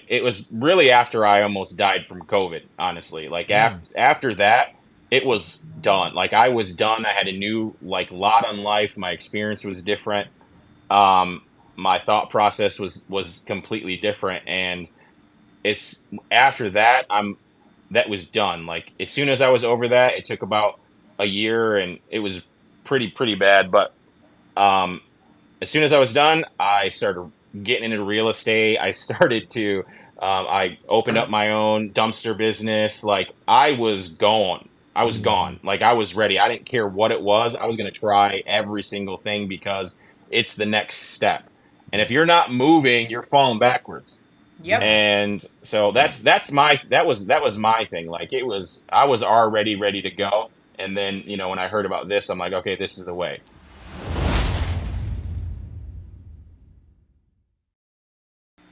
it was really after I almost died from COVID, honestly. Like Mm. after that, it was done. Like I was done. I had a new like lot on life. My experience was different. Um, my thought process was completely different, and it's after that that was done. Like as soon as I was over that, it took about a year, and it was pretty bad. But um, as soon as I was done, I started getting into real estate. I started to, I opened up my own dumpster business. Like I was gone. I was Hmm. gone. Like I was ready. I didn't care what it was. I was going to try every single thing because it's the next step. And if Yeah. you're not moving, you're falling backwards. Yep. Yeah. And so that was my thing. Like it was, I was already ready to go. And then, when I heard about this, I'm like, okay, this is the way.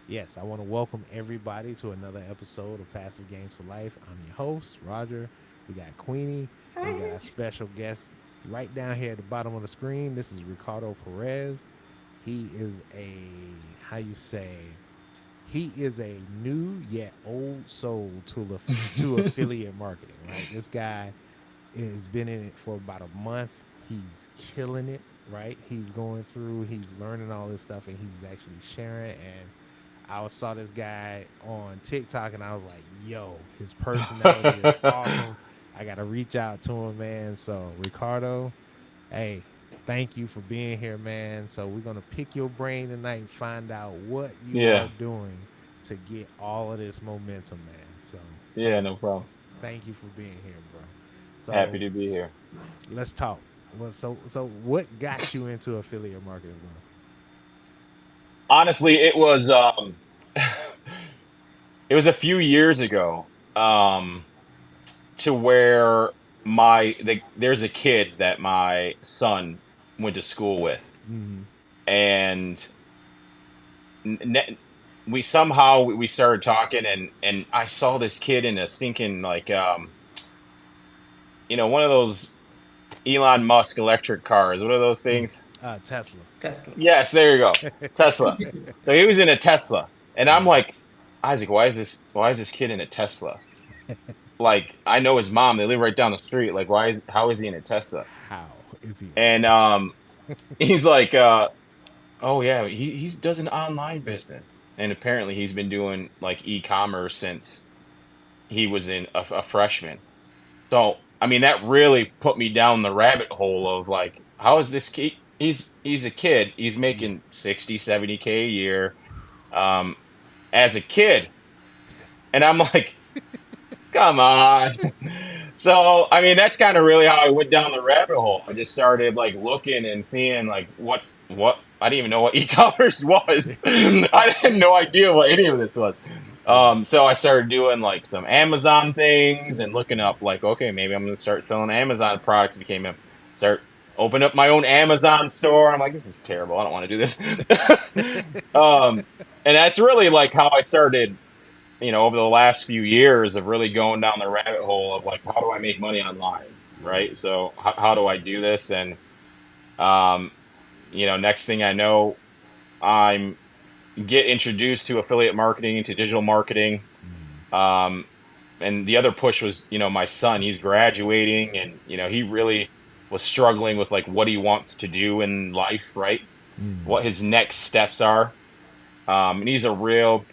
Yes, I want to welcome everybody to another episode of Passive Games for Life. I'm your host, Roger. We got Queenie, and we got our special guest right down here at the bottom of the screen. This is Ricardo Perez. He is how you say, he is a new yet old soul to affiliate marketing, right? This guy has been in it for about a month. He's killing it, right? He's going through, he's learning all this stuff, and he's actually sharing it. And saw this guy on TikTok, and I was like, "Yo, his personality is awesome. I gotta reach out to him, man." So, Ricardo, hey, thank you for being here, man. So, we're gonna pick your brain tonight and find out what you are Yeah. doing to get all of this momentum, man. So, Yeah, no problem. thank you for being here, bro. Happy So, to be here. let's talk. So what got you into affiliate marketing, bro? Honestly, it was it was a few years ago, to where there's a kid that my son went to school with, Mm-hmm. and ne- we started talking, and I saw this kid in a sinking like one of those Elon Musk electric cars. What are those things? Tesla. Tesla. Yes, there you go. Tesla. So he was in a Tesla, and I'm Yeah. like, Isaac, why is this kid in a Tesla? Like, I know his mom. They live right down the street. Like, how is he in a Tesla? How is he? And he's like, oh yeah, he does an online business, and apparently he's been doing like e-commerce since he was in a freshman. So I mean, that really put me down the rabbit hole of like, how is this kid? He's a kid. He's Yeah. making 60, 70K a year, um, as a kid, and I'm like, come on. So, I mean, that's kind of really how I went down the rabbit hole. I just started like looking and seeing like what I didn't even know what e-commerce was. I had no idea what any of this was. Yeah. So I started doing like some Amazon things and looking up like, okay, maybe I'm gonna start selling Amazon products. Became a start open up my own Amazon store. I'm like, this is terrible. I don't want to do this. um, and that's really like how I started, over the last few years of really going down the rabbit hole of like, how do I make money online? Yeah. Right. So how do I do this? And, um, next thing I know, I'm get introduced to affiliate marketing, to digital marketing. Mm. Um, and the other push was, my son, he's graduating, and, he really was struggling with like what he wants to do in life, right? Mm. What his next steps are. And he's real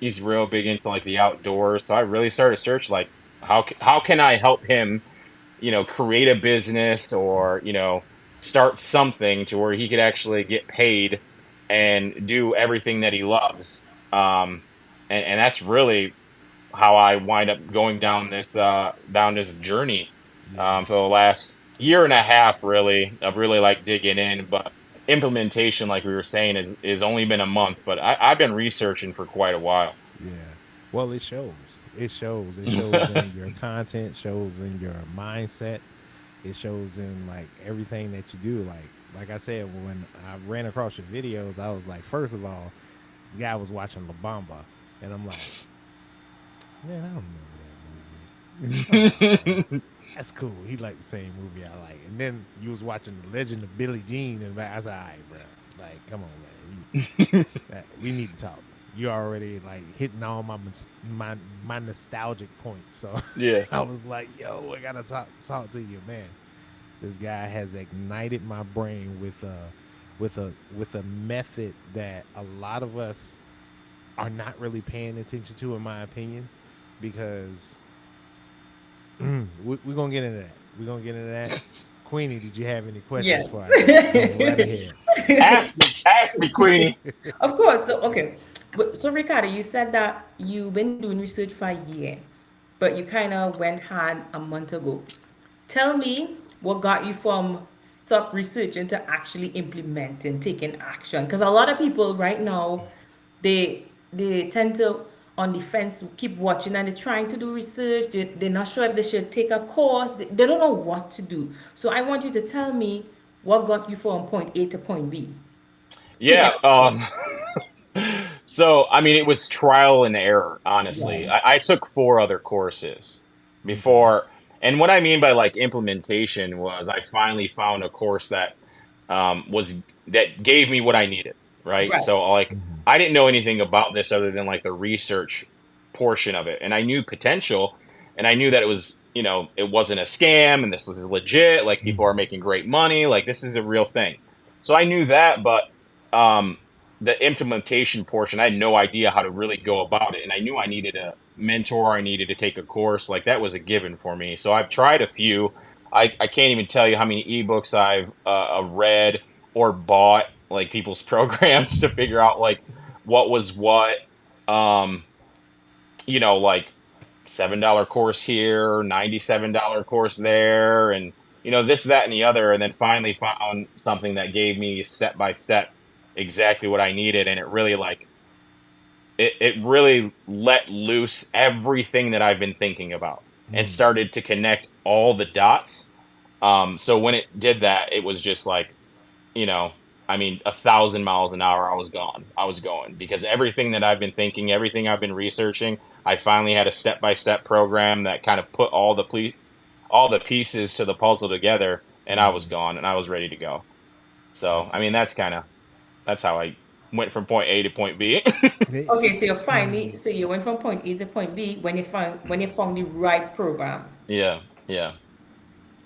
big into like the outdoors. So I really started to search like, how can I help him, create a business, or, start something to where he could actually get paid and do everything that he loves. And that's really how I wind up going down this journey, Yeah. for the last year and a half, really, of really like digging in. But implementation, like we were saying, is only been a month, but I've been researching for quite a while. Yeah. Well, it shows. It shows. It shows in your content, shows in your mindset. It shows in like everything that you do. Like I said, when I ran across your videos, I was like, first of all, this guy was watching La Bamba, and I'm like, man, I don't remember that movie. Oh, that's cool. He liked the same movie I like. And then you was watching The Legend of Billie Jean, and I was like, all right, bro, like, come on, man, we need to talk. you're already like hitting all my my nostalgic points. So Yeah. I was like, yo, I gotta talk to you, man. This guy has ignited my brain with a method that a lot of us are not really paying attention to, in my opinion, because we're gonna get into that. We're gonna get into that. Queenie, did you have any questions Yes. before I go right ahead? Ask me, Queenie. Of course. So, okay. So, Ricardo, you said that you've been doing research for a year, but you kind of went hard a month ago. Tell me what got you from stop researching to actually implementing, taking action. Because a lot of people right now, they tend to on the fence keep watching and they're trying to do research. They're not sure if they should take a course. They don't know what to do. So I want you to tell me what got you from point A to point B. Yeah. Taking action. So I mean, it was trial and error. Honestly, Right. I took 4 other courses Okay. before, and what I mean by like implementation was I finally found a course that was that gave me what I needed. Right. Right. So like Hmm. I didn't know anything about this other than like the research portion of it, and I knew potential, and I knew that it was it wasn't a scam, and this was legit. Like people are Hmm. making great money. Like this is a real thing. So I knew that, but um, the implementation portion, I had no idea how to really go about it. And I knew I needed a mentor, I needed to take a course. Like that was a given for me. So I've tried a few. I can't even tell you how many ebooks I've read or bought, like people's programs to figure out like what was what. Um, like $7 course here, $97 course there, and this, that, and the other, and then finally found something that gave me step by step exactly what I needed, and it really let loose everything that I've been thinking about and Mm. started to connect all the dots. So when it did that, it was just like you know, I mean, 1,000 miles an hour, I was gone. I was going because everything that I've been thinking, everything I've been researching, I finally had a step by step program that kind of put all the pieces to the puzzle together, and I was Mm. gone and I was ready to go. So, I That's mean, that's how I went from point A to point B. Okay, so you went from point A to point B when you found the right program. Yeah, yeah,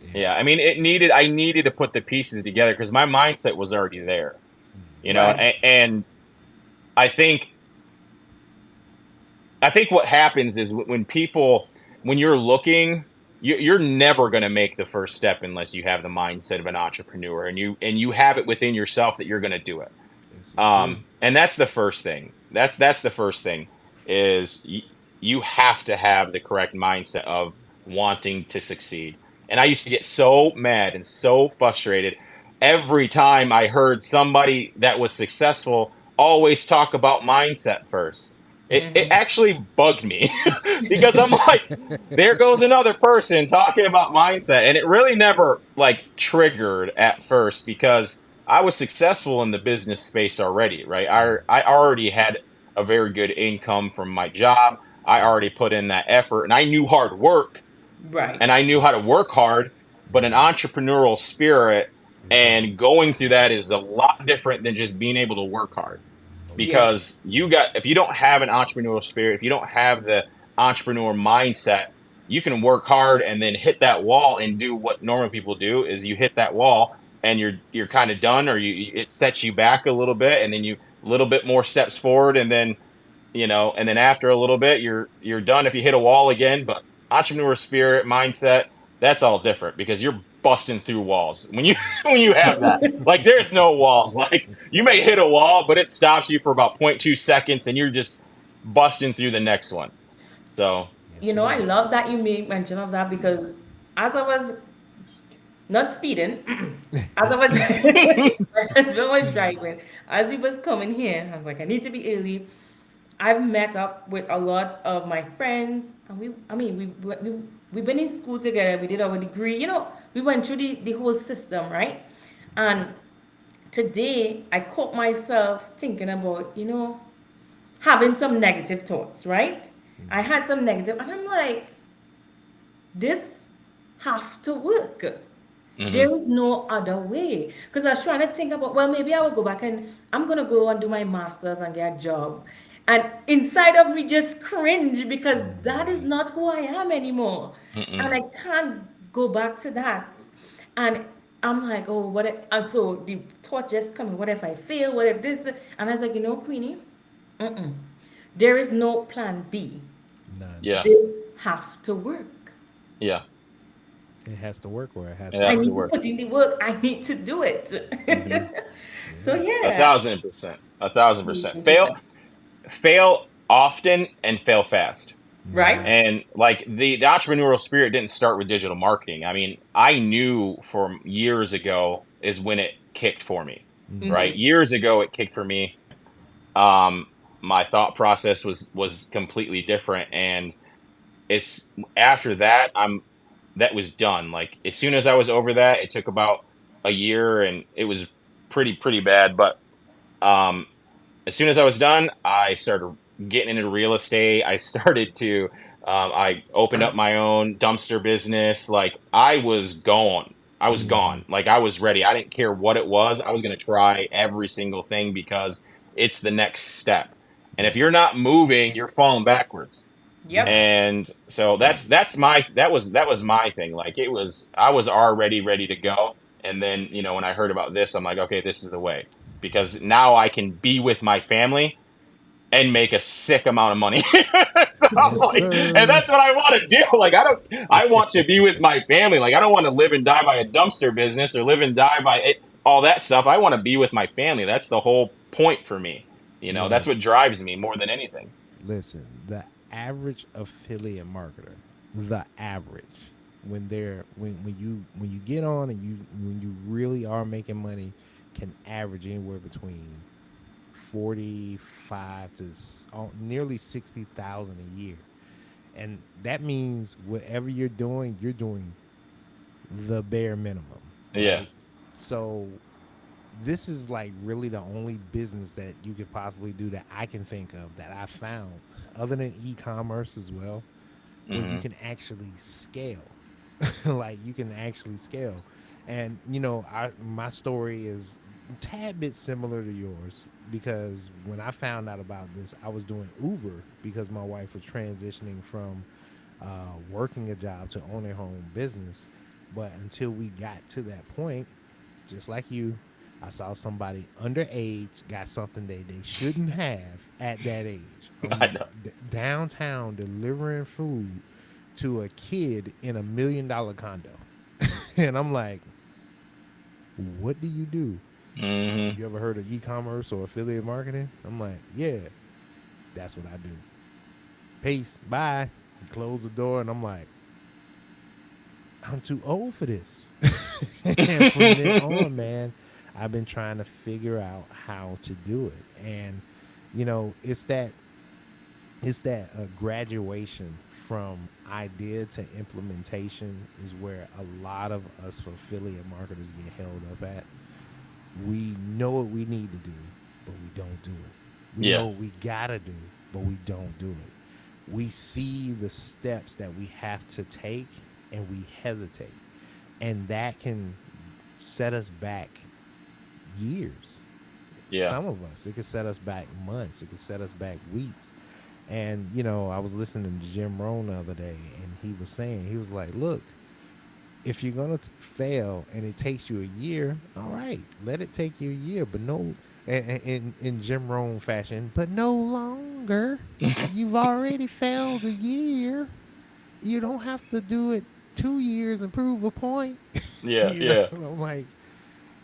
yeah. yeah. I mean, I needed to put the pieces together because my mindset was already there, Right. and I think what happens is when people when you're looking you're never going to make the first step unless you have the mindset of an entrepreneur and you have it within yourself that you're going to do it. This is true. And that's the first thing. That's the first thing is you have to have the correct mindset of wanting to succeed. And I used to get so mad and so frustrated every time I heard somebody that was successful always talk about mindset first. It actually bugged me because I'm like, there goes another person talking about mindset. And it really never like triggered at first because I was successful in the business space already, right? I already had a very good income from my job. I already put in that effort and I knew hard work Right. and I knew how to work hard, but an entrepreneurial spirit and Yes. going through that is a lot different than just being able to work hard. Oh yeah. Yes. Because if you don't have an entrepreneurial spirit, if you don't have the entrepreneur mindset, you can work hard and then hit that wall and do what normal people do is you hit that wall and you're kind of done or it sets you back a little bit and then you a little bit more steps forward and then and then after a little bit you're done if you hit a wall again. But entrepreneur spirit mindset, that's all different because you're busting through walls when you when you have that. Like there's no walls. Like you may hit a wall but it stops you for about zero point 0.2 seconds and you're just busting through the next one. So Yes, You know, I sir. love that you made mention of that because as I was not speeding, as I was my husband was driving, as we was coming here, I was like, I need to be early. I've met up with a lot of my friends, and we've been in school together. We did our degree. You know, we went through the whole system, right? And today, I caught myself thinking about, having some negative thoughts, right? I had some negative, and I'm like, this have to work. mhm. There is no other way. Because I was trying to think about, well, maybe I will go back and I'm going to go and do my master's and get a job. And inside of me just cringe because that is Right. not who I am anymore. Mm-mm. And I can't go back to that. And I'm like, oh, what if, and so the thought just coming, what if I fail? What if this? And I was like, Queenie, mm-mm. There is no plan B. None. Yeah. This have to work. Yeah. It has to work or it has It to I has to need fail. to work. put in the work. I need to do it. Hmm. So Yeah. A yeah. thousand percent. A thousand percent. Fail, 100%. fail often and fail fast. Hmm. Right? And like the entrepreneurial spirit didn't start with digital marketing. I mean, I knew from years ago is when it kicked for me, Hmm. right? Mm-hmm. Years ago it kicked for me. Um, my thought process was completely different, and it's after that that was done. Like as soon as I was over that, it took about a year, and it was pretty bad. But um, as soon as I was done, I started getting into real estate. I started to, I opened up my own dumpster business. Like I was gone. I was Hmm. gone. Like I was ready. I didn't care what it was. I was going to try every single thing because it's the next step. And if Yeah. you're not moving, you're falling backwards. Yeah. Yep. And so that was my thing. Like it was, I was already ready to go. And then, when I heard about this, I'm like, okay, this is the way, because now I can be with my family and make a sick amount of money. So I'm Yes, like, and sir. that's what I want to do. Like, I want to be with my family. Like, I don't want to live and die by a dumpster business or live and die by all that stuff. I want to be with my family. That's the whole point for me. That's Yo, what drives me more than anything. listen, the average affiliate marketer, the average, when you get on and you really are making money, can average anywhere between 45 to nearly 60,000 a year. And that means whatever you're doing the bare minimum, Yeah. right? So this is like really the only business that you could possibly do that I can think of that I found, other than e-commerce as well, where you Hmm. can actually scale. Like you can actually scale. And my story is a tad bit similar to yours because when I found out about this, I was doing Uber because my wife was transitioning from working a job to owning her own business. But until we got to that point, just like you, I saw somebody underage got something they shouldn't have at that age. I know. Downtown delivering food to a kid in $1 million condo. And I'm like, what do you do? Hmm. You ever heard of e-commerce or affiliate marketing? I'm like, yeah, that's what I do. Peace, bye. He closed the door, and I'm like, I'm too old for this. And from then on, man, I've been trying to figure out how to do it. And it's that graduation from idea to implementation is where a lot of us affiliate marketers get held up at. We know what we need to do, but we don't do it. We Yeah. know what we gotta do, but we don't do it. We see the steps that we have to take and we hesitate. And that can set us back years. Yeah. Some of us, it could set us back months, it could set us back weeks. And I was listening to Jim Rohn the other day, and he was like, look, if you're gonna fail and it takes you a year, all right, let it take you a year, but no, in Jim Rohn fashion, but no longer. You've already failed a year. You don't have to do it 2 years and prove a point. Yeah. Yeah. I'm like,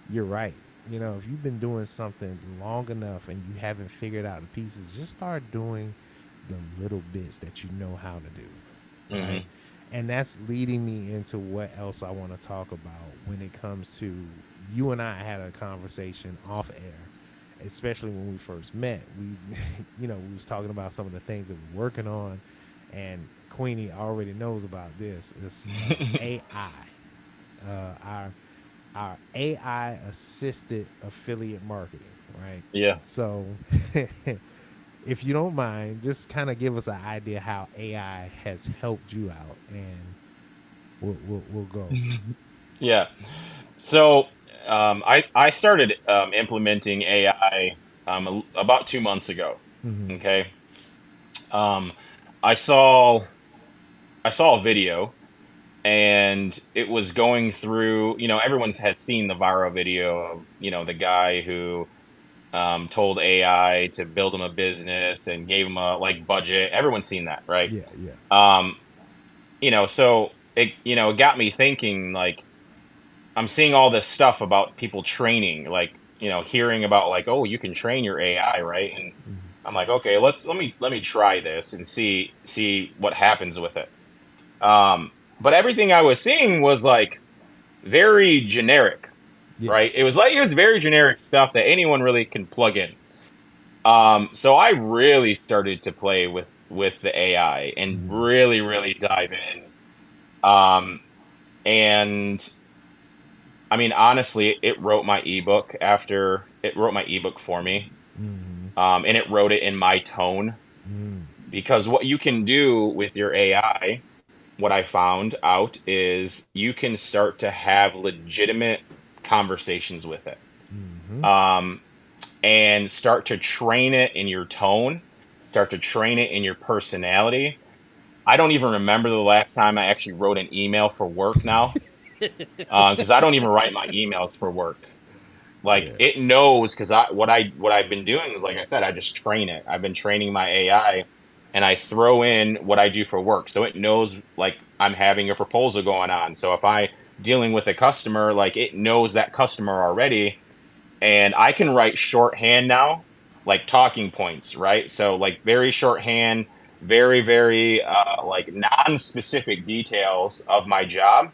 you're right. If you've been doing something long enough and you haven't figured out the pieces, just start doing the little bits that you know how to do, right? Hmm. And that's leading me into what else I want to talk about when it comes to you and I had a conversation off air, especially when we first met. We was talking about some of the things that we're working on, and Queenie already knows about this. It's AI, our AI assisted affiliate marketing, right? Yeah. So, if you don't mind, just kind of give us an idea how AI has helped you out, and we'll go. Yeah. So I started implementing AI about 2 months ago. Mm-hmm. Okay. Um, I saw I saw a video, and it was going through. Everyone's has seen the viral video of the guy who told AI to build him a business and gave him a like budget. Everyone's seen that, right? Yeah, yeah. Um, so it got me thinking, like, I'm seeing all this stuff about people training, like, hearing about, like, oh, you can train your AI, right? And Mm-hmm. I'm like, okay, let me try this and see what happens with it. But everything I was seeing was like very generic, Yeah. right? It was very generic stuff that anyone really can plug in. So I really started to play with the AI and Mm-hmm. really, really dive in. Um, and I mean, honestly, it wrote my ebook for me. Mm-hmm. And it wrote it in my tone, Mm-hmm. because what you can do with your AI, what I found out is you can start to have legitimate conversations with it. Mm-hmm. Um, and start to train it in your tone, start to train it in your personality. I don't even remember the last time I actually wrote an email for work now, because I don't even write my emails for work. Like, Yeah. it knows, because what I've been doing is, like I said, I just train it. I've been training my AI, and I throw in what I do for work, so it knows, like, I'm having a proposal going on. So if I dealing with a customer, like, it knows that customer already, and I can write shorthand now, like talking points, right? So, like, very shorthand, very, very like non-specific details of my job,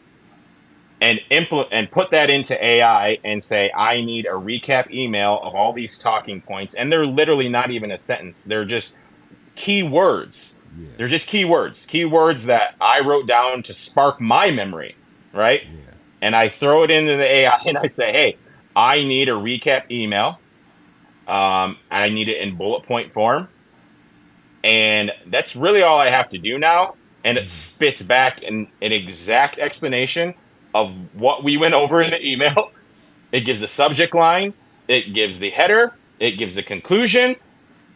and put that into AI and say, I need a recap email of all these talking points, and they're literally not even a sentence. They're just keywords. Yeah. They're just keywords that I wrote down to spark my memory, right? Yeah. And I throw it into the AI and I say, hey, I need a recap email. I need it in bullet point form, and that's really all I have to do now. And it Mm-hmm. spits back an exact explanation of what we went over in the email. It gives the subject line, it gives the header, it gives the conclusion,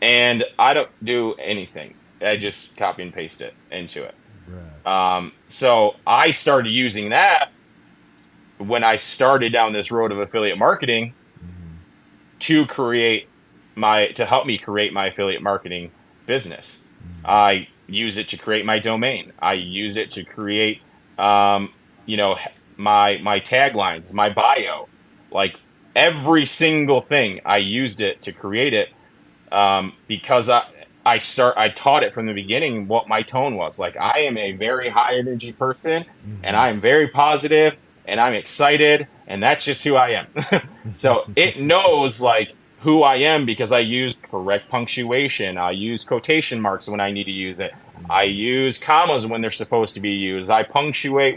and I don't do anything. I just copy and paste it into it. Bruh. So I started using that when I started down this road of affiliate marketing Mm-hmm. to help me create my affiliate marketing business. Mm-hmm. I use it to create my domain. I use it to create, um, you know, my taglines, my bio, like every single thing. I used it to create it, because I taught it from the beginning what my tone was. Like, I am a very high energy person, and Mm-hmm. I am very positive, and I'm excited, and that's just who I am. So it knows, like, who I am, because I use correct punctuation. I use quotation marks when I need to use it. I Mm-hmm. use commas when they're supposed to be used. I punctuate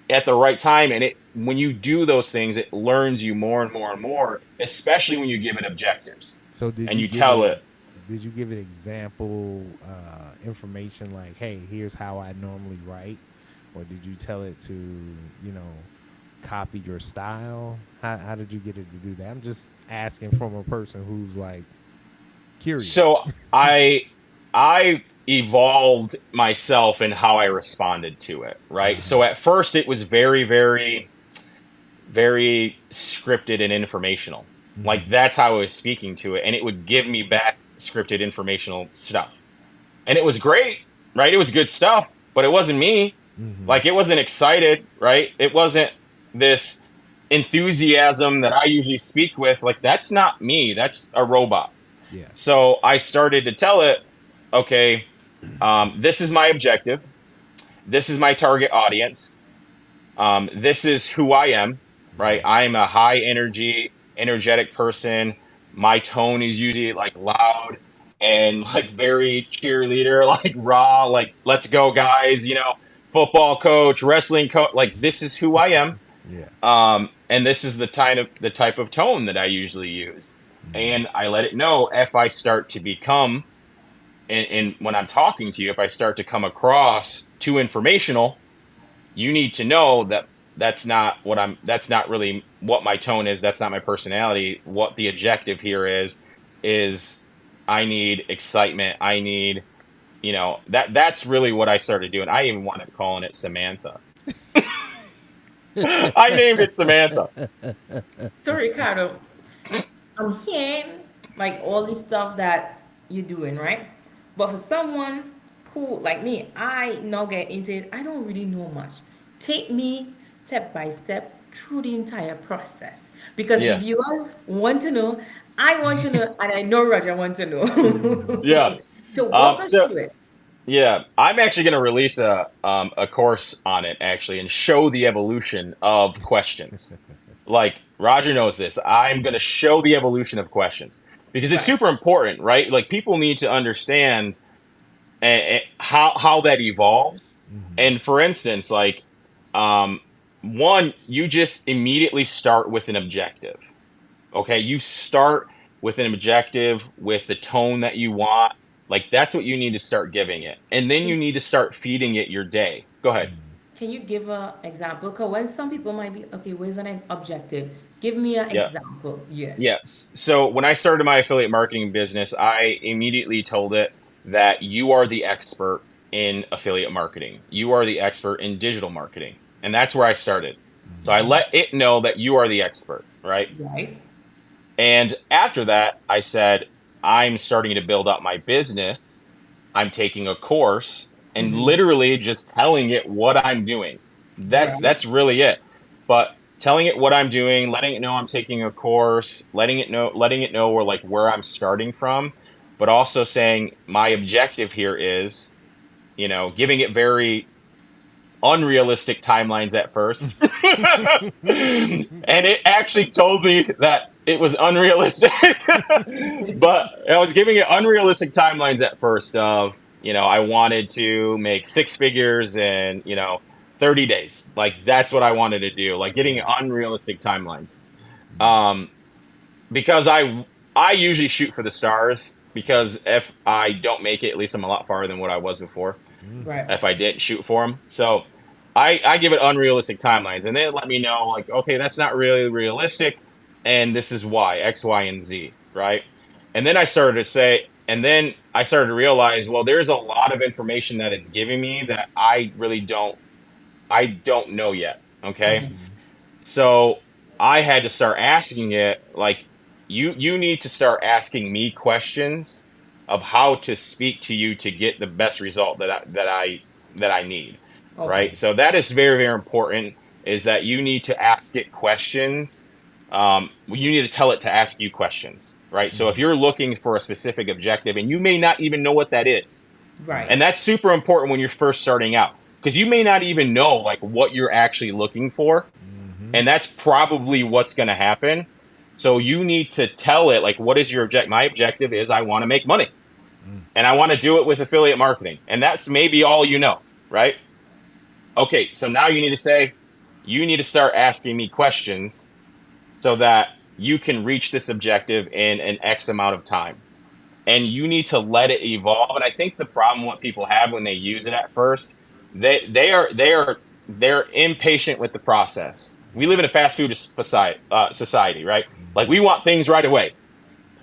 at the right time, and when you do those things, it learns you more and more and more, especially when you give it objectives So did and you you give it tell it. did you give it example information like, hey, here's how I normally write, or did you tell it to, you know, copy your style? How did you get it to do that? I'm just asking from a person who's like So curious. I evolved myself in how I responded to it, Uh right? huh. So at first it was very, very, very scripted and informational. Like, Mm-hmm. that's how I was speaking to it, and it would give me back scripted informational stuff. And it was great, right? It was good stuff, but it wasn't me. Mm-hmm. Like, it wasn't excited, right? It wasn't this enthusiasm that I usually speak with. Like, that's not me. That's a robot. Yeah. So I started to tell it, okay, this is my objective. This is my target audience. This is who I am, right? Mm-hmm. I'm a high energy, energetic person. My tone is usually like loud and like very cheerleader, like raw, like, let's go, guys, football coach, wrestling coach. Like, this is who I am. Yeah. And this is the type of tone that I usually use. Mm-hmm. And I let it know if I start to become, and when I'm talking to you, if I start to come across too informational, you need to know that that's not really what my tone is. That's not my personality. What the objective here is I need excitement. I need, that's really what I started doing. I even wound up calling it Samantha. I named it Samantha. So Ricardo, I'm hearing like all this stuff that you're doing, right? But for someone who, like me, I now get into it, I don't really know much. Take me step by step through the entire process because the Yeah. viewers want to know, I want to know, and I know Roger wants to Yeah. know. So walk us So through it. yeah, I'm actually going to release a course on it actually and show the evolution of questions. Like Roger knows this. I'm going to show the evolution of questions because it's Right. super important, right? Like people need to understand how that evolves. And for instance, like um, one, you just immediately start with an objective. Okay, you start with an objective with the tone that you want. Like that's what you need to start giving it, and then you Can, need to start feeding it your day. Go ahead. can you give an example? Because when some people might be, okay, where's an objective? Give me an Yeah. example. Yeah. Yes. So when I started my affiliate marketing business, I immediately told it that you are the expert in affiliate marketing. You are the expert in digital marketing. And that's where I started. So I let it know that you are the expert, right? Right. And after that, I said, I'm starting to build up my business. I'm taking a course and literally just telling it what I'm doing. That's Right. that's really it. But telling it what I'm doing, letting it know I'm taking a course, letting it know where I'm starting from, but also saying my objective here is, giving it very unrealistic timelines at first. And it actually told me that it was unrealistic. But I was giving it unrealistic timelines at first of, I wanted to make six figures in, 30 days. Like that's what I wanted to do, like getting unrealistic timelines. Um, because I usually shoot for the stars because if I don't make it, at least I'm a lot farther than what I was before Right. if I didn't shoot for them. So I give it unrealistic timelines, and they let me know like, okay, that's not really realistic, and this is why X, Y, and Z, right? And then I started to realize, well, there's a lot of information that it's giving me that I don't know yet. Okay, so I had to start asking it like, you need to start asking me questions of how to speak to you to get the best result that I need, Okay. right? So that is very, very important, is that you need to ask it questions. You need to tell it to ask you questions, right? So if you're looking for a specific objective and you may not even know what that is, Right. and that's super important when you're first starting out, because you may not even know like what you're actually looking for, and that's probably what's going to happen. So you need to tell it like, what is your objective? My objective is I want to make money, and I want to do it with affiliate marketing, and that's maybe all right? Okay, so now you need to start asking me questions so that you can reach this objective in an X amount of time. And you need to let it evolve. And I think the problem what people have when they use it at first, they're impatient with the process. We live in a fast food society, right? Like we want things right away.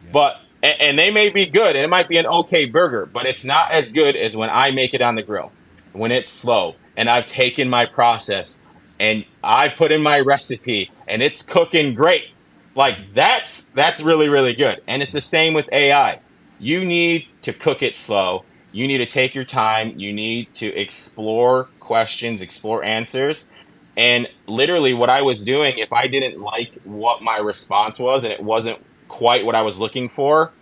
Yeah. But and they may be good, and it might be an okay burger, but it's not as good as when I make it on the grill, when it's slow, and I've taken my process, and I've put in my recipe, and it's cooking great. Like that's really, really good. And it's the same with AI. You need to cook it slow. You need to take your time. You need to explore questions, explore answers. And literally, what I was doing, if I didn't like what my response was and it wasn't quite what I was looking for,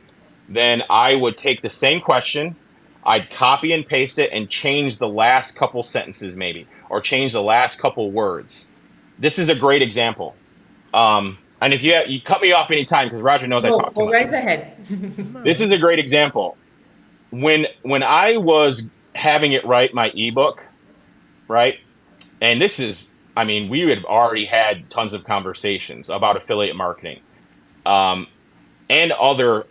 then I would take the same question, I'd copy and paste it and change the last couple sentences, maybe, or change the last couple words. This is a great example. And if you cut me off anytime because Roger knows I Go, talk too go much. right ahead. No, This is a great example. When I was having it write my ebook, right? And this is, I mean, we had already had tons of conversations about affiliate marketing, um, and other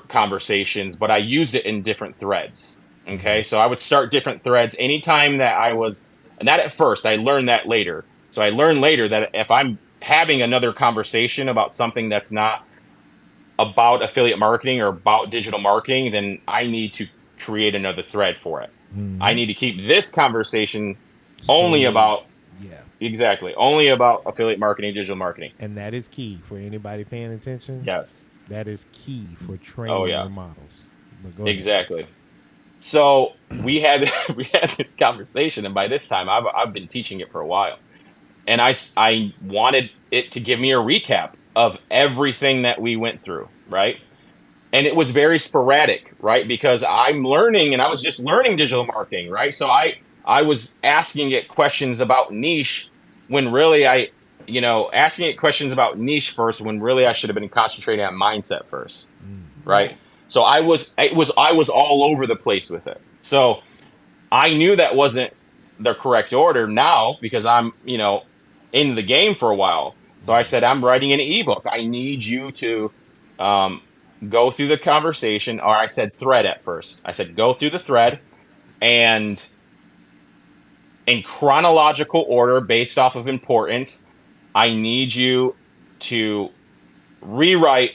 conversations, but I used it in different threads. Okay, so I would start different threads anytime that I was, and that at first I learned that later. So I learned later that if I'm having another conversation about something that's not about affiliate marketing or about digital marketing, then I need to create another thread for it. I Mm-hmm. need to keep this conversation only Solely, about yeah. exactly only about affiliate marketing, digital marketing. And that is key for anybody paying attention. Yes. That is key for Oh training yeah. your models. But go ahead. Exactly. So we had we had this conversation, and by this time I've been teaching it for a while, and I wanted it to give me a recap of everything that we went through, right? And it was very sporadic, right? Because I'm learning, and I was just learning digital marketing, right? So I was asking it questions about niche when really asking it questions about niche first when really I should have been concentrating on mindset first, right? Right. So I was all over the place with it. So I knew that wasn't the correct order now because I'm, in the game for a while. So I said, I'm writing an ebook. I need you to um, go through the conversation, or I said thread at first. I said, go through the thread and in chronological order based off of importance, I need you to rewrite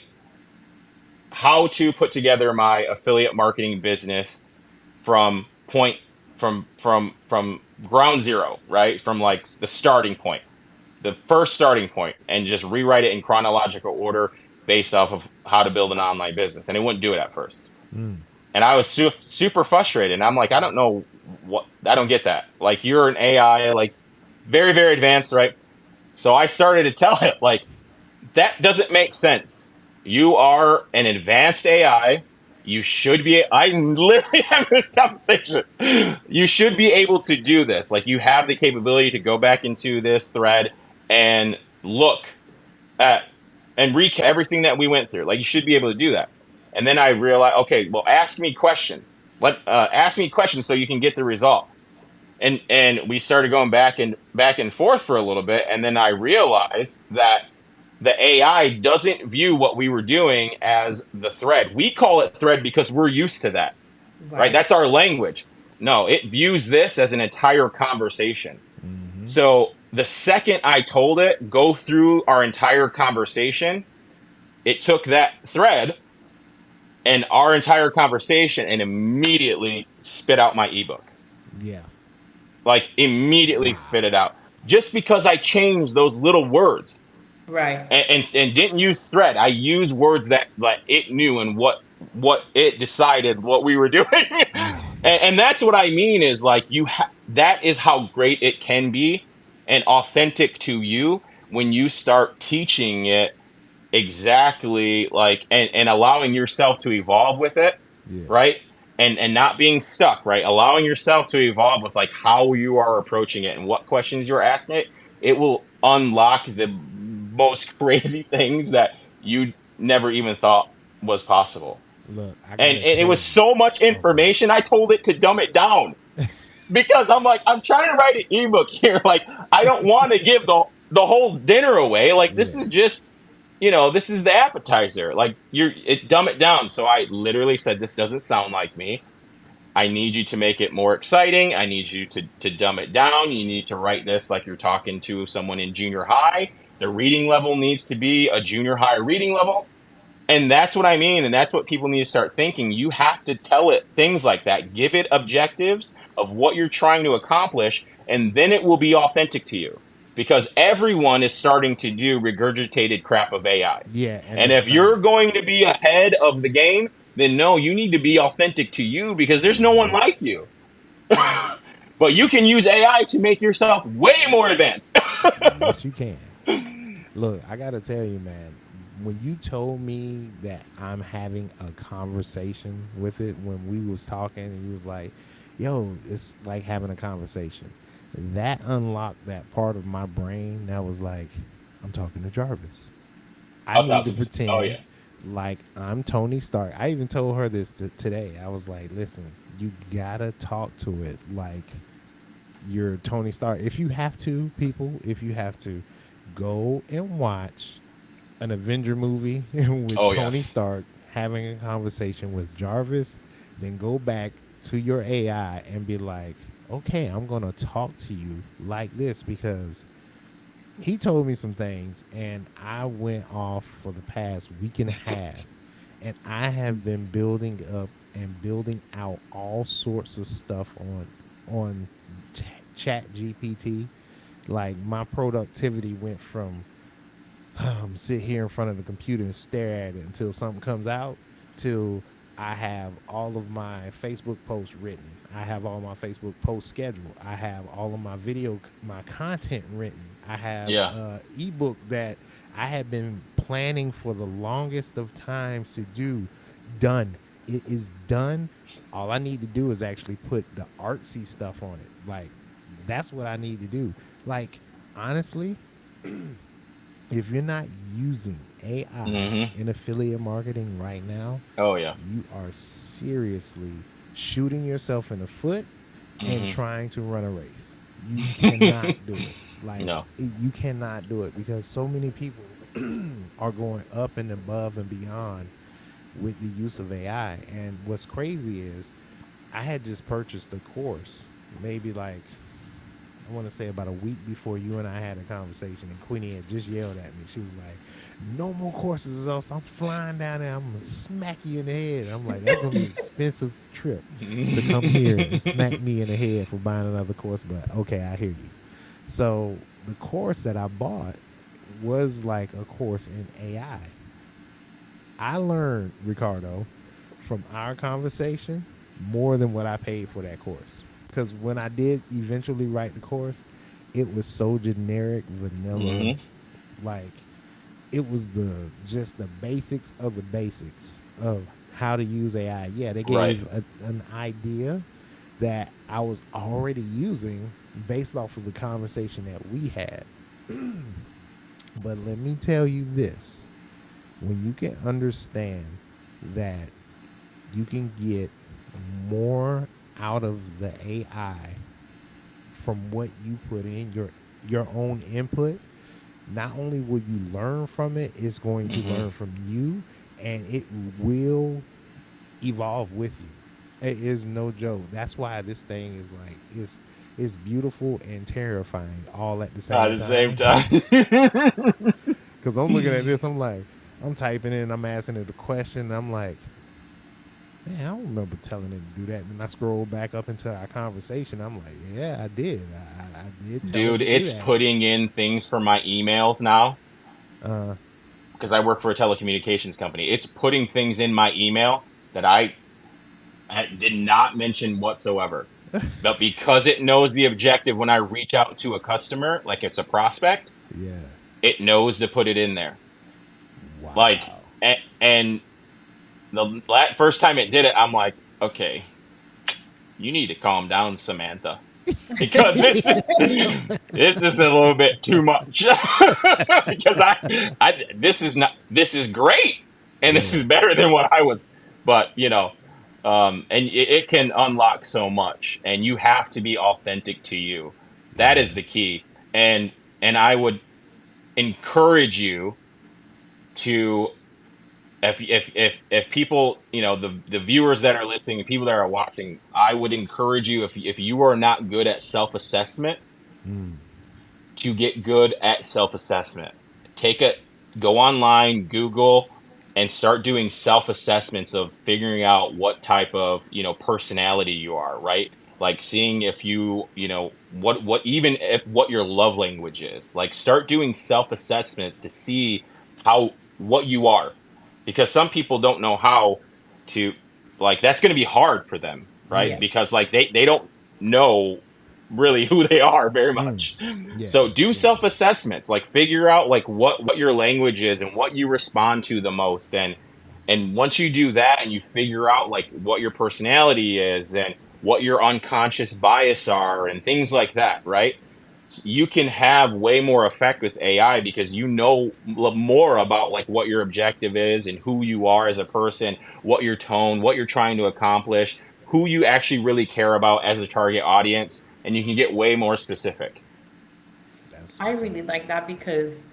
how to put together my affiliate marketing business from point from ground zero, right? From like the starting point, the first starting point, and just rewrite it in chronological order based off of how to build an online business. And it wouldn't do it at first. Mm. And I was super frustrated. And I'm like, I don't know I don't get that. Like, you're an AI, like very, very advanced, right? So I started to tell it, like, that doesn't make sense. You are an advanced AI. You should be. I literally have this conversation. You should be able to do this. Like, you have the capability to go back into this thread and look at and recap everything that we went through. Like, you should be able to do that. And then I realized, okay, well, ask me questions. Ask me questions so you can get the result. And we started going back and forth for a little bit, and then I realized that the AI doesn't view what we were doing as the thread. We call it thread because we're used to that, right? Right. That's our language. No, it views this as an entire conversation. Mm-hmm. So the second I told it, go through our entire conversation, it took that thread and our entire conversation and immediately spit out my ebook. Yeah. Like, immediately spit it out. Just because I changed those little words. Right. And didn't use thread. I used words that like it knew and what it decided what we were doing. And that's what I mean is like that is how great it can be and authentic to you when you start teaching it exactly like and allowing yourself to evolve with it, Yeah. right? And not being stuck, right? Allowing yourself to evolve with like how you are approaching it and what questions you're asking it. It will unlock the most crazy things that you never even thought was possible. Look, I And gotta it tell was you. so much Oh, go ahead. information. I told it to dumb it down because I'm like, I'm trying to write an ebook here. Like, I don't want to give the whole dinner away. Like, this Yeah. is just, this is the appetizer. Like, dumb it down. So I literally said, this doesn't sound like me. I need you to make it more exciting. I need you to dumb it down. You need to write this like you're talking to someone in junior high. The reading level needs to be a junior high reading level. And that's what I mean. And that's what people need to start thinking. You have to tell it things like that. Give it objectives of what you're trying to accomplish, and then it will be authentic to you. Because everyone is starting to do regurgitated crap of AI. Yeah, and And it's if not. you're going to be ahead of the game, then no, you need to be authentic to you because there's no one like you. Right. But you can use AI to make yourself way more advanced. Yes, you can. Look, I gotta tell you, man. When you told me that I'm having a conversation with it, when we was talking, and he was like, "Yo, it's like having a conversation." That unlocked that part of my brain that was like, "I'm talking to Jarvis. I A need to thousand percent. Oh pretend yeah. like I'm Tony Stark." I even told her this today. I was like, "Listen, you gotta talk to it like you're Tony Stark. If you have to, people, if you have to, go and watch an Avenger movie with Oh Tony yes. Stark having a conversation with Jarvis, then go back to your AI and be like, okay, I'm going to talk to you like this because he told me some things, and I went off for the past week and a half, and I have been building up and building out all sorts of stuff on Chat GPT. Like my productivity went from sit here in front of the computer and stare at it until something comes out till I have all of my Facebook posts written. I have all my Facebook posts scheduled. I have all of my my content written. I have Yeah. a ebook that I have been planning for the longest of times to do done. It is done. All I need to do is actually put the artsy stuff on it. Like that's what I need to do. Like honestly, if you're not using AI Hmm. in affiliate marketing right now, Oh yeah. you are seriously shooting yourself in the foot and Hmm. trying to run a race. You cannot do it. No. You cannot do it because so many people are going up and above and beyond with the use of AI. And what's crazy is I had just purchased a course, maybe like I want to say about a week before you and I had a conversation, and Queenie had just yelled at me. She was like, "No more courses, else I'm flying down there. I'm gonna smack you in the head." I'm like, "That's gonna be an expensive trip to come here and smack me in the head for buying another course." But okay, I hear you. So the course that I bought was like a course in AI. I learned, Ricardo, from our conversation more than what I paid for that course. Because when I did eventually write the course, it was so generic, vanilla. Hmm. Like it was the just the basics of the basics of how to use AI. Yeah, they Right. gave an idea that I was already using based off of the conversation that we had. But let me tell you this, when you can understand that you can get more out of the AI from what you put in your own input, not only will you learn from it, it's going to Hmm. learn from you and it will evolve with you. It is no joke. That's why this thing is like it's beautiful and terrifying all at the At same the same time. time. Cause I'm looking at this, I'm like, I'm typing in, I'm asking it a question, I'm like, man, I don't remember telling it to do that. And I scroll back up into our conversation. I'm like, yeah, I did. I did tell it Dude, to do it's that. putting in things for my emails now Uh, because I work for a telecommunications company. It's putting things in my email that I did not mention whatsoever. But because it knows the objective when I reach out to a customer, like it's a prospect, yeah. it knows to put it in there. Like, Wow. and the first time it did it, I'm like, okay, you need to calm down, Samantha, because this is a little bit too much. Because this is great, and this Yeah. is better than what I was. But and it can unlock so much, and you have to be authentic to you. That is Yeah. the key, and I would encourage you to if people the viewers that are listening and people that are watching, I would encourage you, if you are not good at self-assessment, Mm. to get good at self-assessment. Take a Go online, Google, and start doing self-assessments of figuring out what type of personality you are, right? Like seeing if what even if what your love language is. Like start doing self-assessments to see how what you are, because some people don't know how to, like, that's going to be hard for them, right? Yeah. Mm. Because like they don't know really who they are very Mm. much. Yeah. So do Yeah. self-assessments, like figure out like what your language is and what you respond to the most, and once you do that and you figure out like what your personality is and what your unconscious bias are and things like that, right? You can have way more effect with AI because you know more about like what your objective is and who you are as a person, what your tone, what you're trying to accomplish, who you actually really care about as a target audience, and you can get way more specific. That's I what's up. really like that because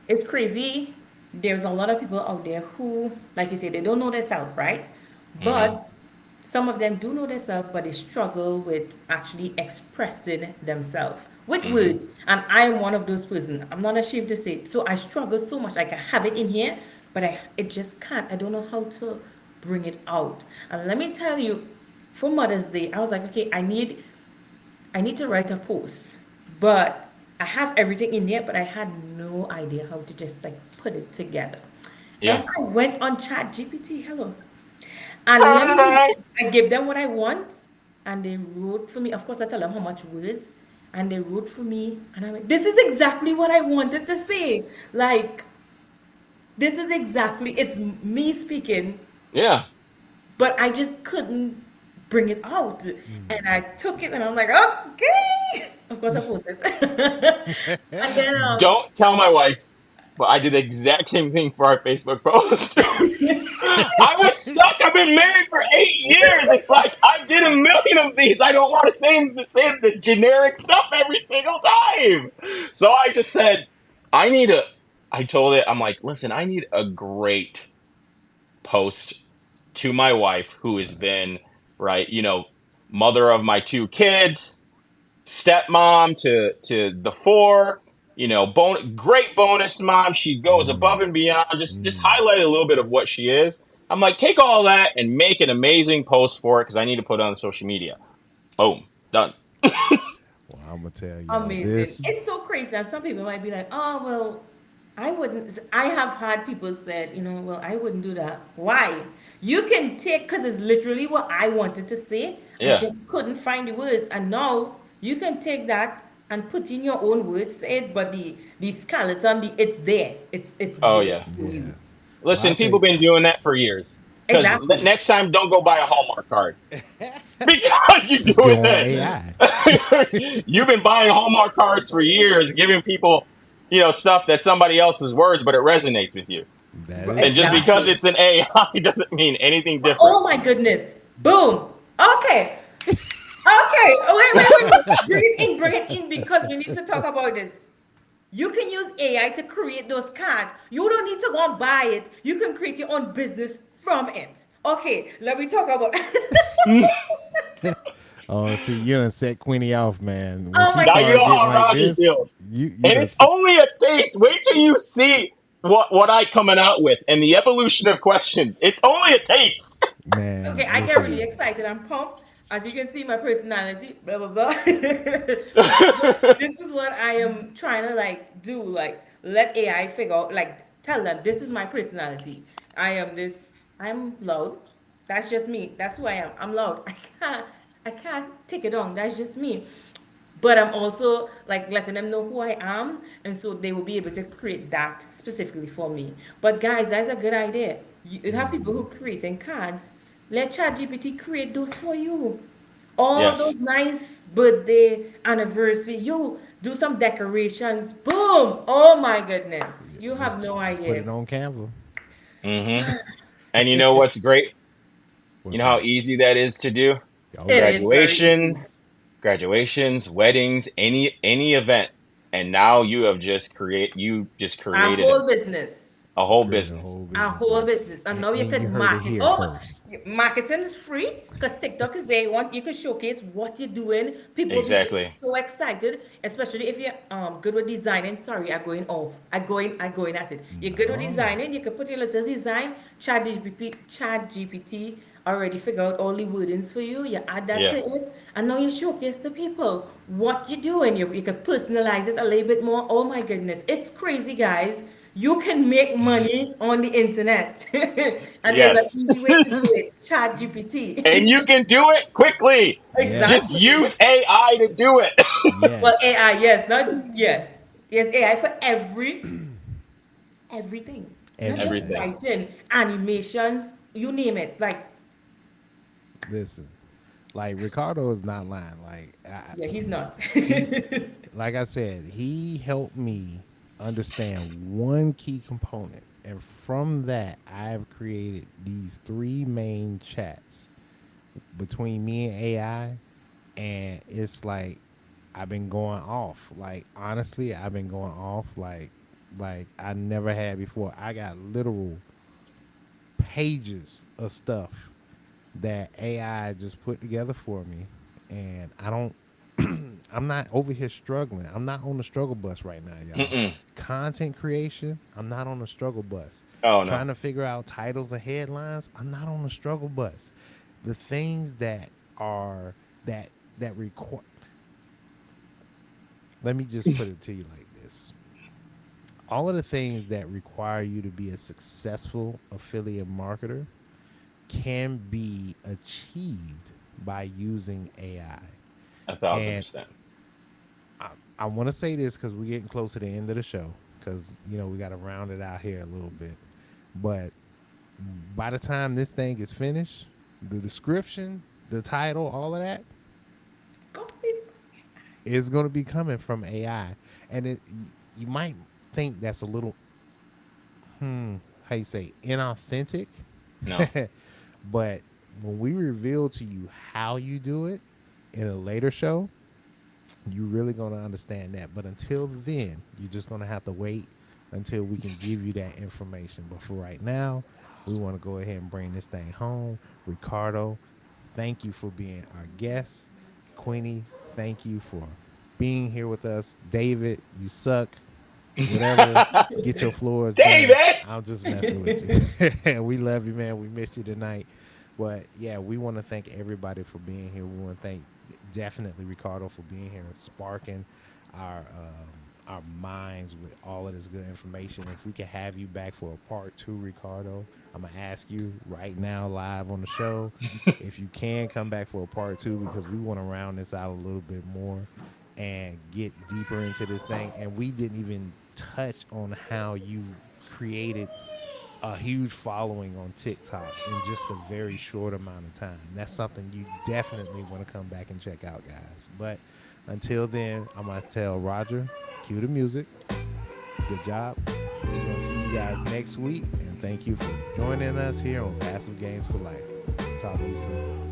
it's crazy. There's a lot of people out there who, like you said, they don't know themselves, right? Hmm. But some of them do know themselves, but they struggle with actually expressing themselves. with Hmm. words. And I am one of those persons. I'm not ashamed to say it. So I struggle so much. Like I have it in here, but it just can't. I don't know how to bring it out. And let me tell you, for Mother's Day, I was like, okay, I need to write a post, but I have everything in there, but I had no idea how to just like put it together. And Yeah. I went on Chat GPT, hello. And let me tell you, I gave them what I want, and they wrote for me. Of course, I tell them how much words, and they wrote for me. And I went, this is exactly what I wanted to say. Like, this is exactly, it's me speaking, Yeah. but I just couldn't bring it out. And I Mm. took it and I'm like, okay. Of course, I posted. And then, Don't tell my wife, but I did the exact same thing for our Facebook post. I was stuck. I've been married for 8 years. It's like I did a million of these. I don't want to say the generic stuff every single time. So I just said, I need a. I told it, I'm like, listen, I need a great post to my wife who has Right. been, right, mother of my two kids, stepmom to the four, great bonus mom. She goes above Mm. and beyond. Just Mm. highlight a little bit of what she is. I'm like, take all that and make an amazing post for it because I need to put it on social media. Boom, done. Well, I'm gonna tell y'all amazing. this. It's so crazy. And some people might be like, oh, well, I wouldn't. I have had people said, well, I wouldn't do that. Why? You can take, because it's literally what I wanted to say. I Yeah. just couldn't find the words. And now you can take that and put in your own words to it, but the skeleton, it's there. It's Oh there yeah. for you. Yeah. Well, Listen, I'll tell people you. been doing that for years. Because Exactly. next time, don't go buy a Hallmark card because you Just do it go on then. AI. You've been buying Hallmark cards for years, giving people, stuff that's somebody else's words, but it resonates with you. That is And just true. because Exactly. it's an AI doesn't mean anything But different. oh my goodness. Boom. Okay. Okay. Oh, wait. Bring it in because we need to talk about this. You can use AI to create those cards. You don't need to go and buy it. You can create your own business from it. Okay, let me talk about. Oh, see, you done set Queenie off, man. When Oh she my Now you started know getting how goodness. like Raji this, feels. you And done it's set. only a taste. Wait till you see what I coming out with and the evolution of questions. It's only a taste. Man, Okay, I look get really here. excited. I'm pumped. As you can see, my personality, blah blah blah. This is what I am trying to like do. Like let AI figure out. Like tell them this is my personality. I am this. I'm loud. That's just me. That's who I am. I'm loud. I can't take it on. That's just me. But I'm also like letting them know who I am, and so they will be able to create that specifically for me. But guys, that's a good idea. You have people who Hmm. creating cards. Let ChatGPT create those for you. All Yes. those nice birthday, anniversary. You do some decorations. Boom! Oh my goodness, Yeah, you have no just put idea. it on Canva. Hmm. And you know what's great? You What's know how that? easy that is to do? Oh It yeah. is very easy. Graduations, weddings, any event. And now you just Our created whole business. a You whole created a business. whole Our business, whole man. business. And now you And you can heard it market. here Oh, first. marketing is free because TikTok is there. You can showcase what you're doing. People will be Exactly. so excited, especially if you're good with designing. Sorry, I'm going off. I'm going at it. You're good with No. designing. You can put your little design. Chat GPT already figure out all the wordings for you. You add that Yeah. to it, and now you showcase to people what you're doing. You can personalize it a little bit more. Oh my goodness, it's crazy, guys. You can make money on the internet, and there's an Yes. easy way to do it. Chat GPT. And you can do it quickly. Just Yes. Exactly. use AI to do it. Well, Yes. AI, yes, not yes, yes, AI for everything, not just Everything. Everything. writing, animations, you name it. Like, Listen, like Ricardo is not lying. Like yeah, he's not. he, like I said, he helped me understand one key component, and from that, I've created these three main chats between me and AI, and it's like I've been going off. Like honestly, I've been going off like I never had before. I got literal pages of stuff that AI just put together for me, and I don't I'm not over here struggling. I'm not on the struggle bus right now, y'all. Mm-mm. Content creation, I'm not on the struggle bus. Oh no. Trying to figure out titles and headlines, I'm not on the struggle bus. The things that are that require. Let me just put it to you like this. All of the things that require you to be a successful affiliate marketer can be achieved by using AI. And 1,000%. I want to say this because we're getting close to the end of the show because, we got to round it out here a little bit. But by the time this thing is finished, the description, the title, all of that Go ahead. is going to be coming from AI. And you might think that's a little, how you say, inauthentic. No. But when we reveal to you how you do it in a later show, you're really going to understand that. But until then, you're just going to have to wait until we can give you that information. But for right now, we want to go ahead and bring this thing home. Ricardo, thank you for being our guest. Queenie, thank you for being here with us. David, you suck. Whatever, get your floors done. David! I'm just messing with you. We love you, man. We miss you tonight. But yeah, we want to thank everybody for being here. We want to thank definitely Ricardo for being here, sparking our minds with all of this good information. If we can have you back for a part 2, Ricardo, I'm gonna ask you right now live on the show if you can come back for a part 2 because we want to round this out a little bit more and get deeper into this thing. And we didn't even touch on how you created a huge following on TikTok in just a very short amount of time. That's something you definitely want to come back and check out, guys. But until then, I'm going to tell Roger, cue the music. Good job. We're going to see you guys next week. And thank you for joining us here on Passive Games for Life. Talk to you soon.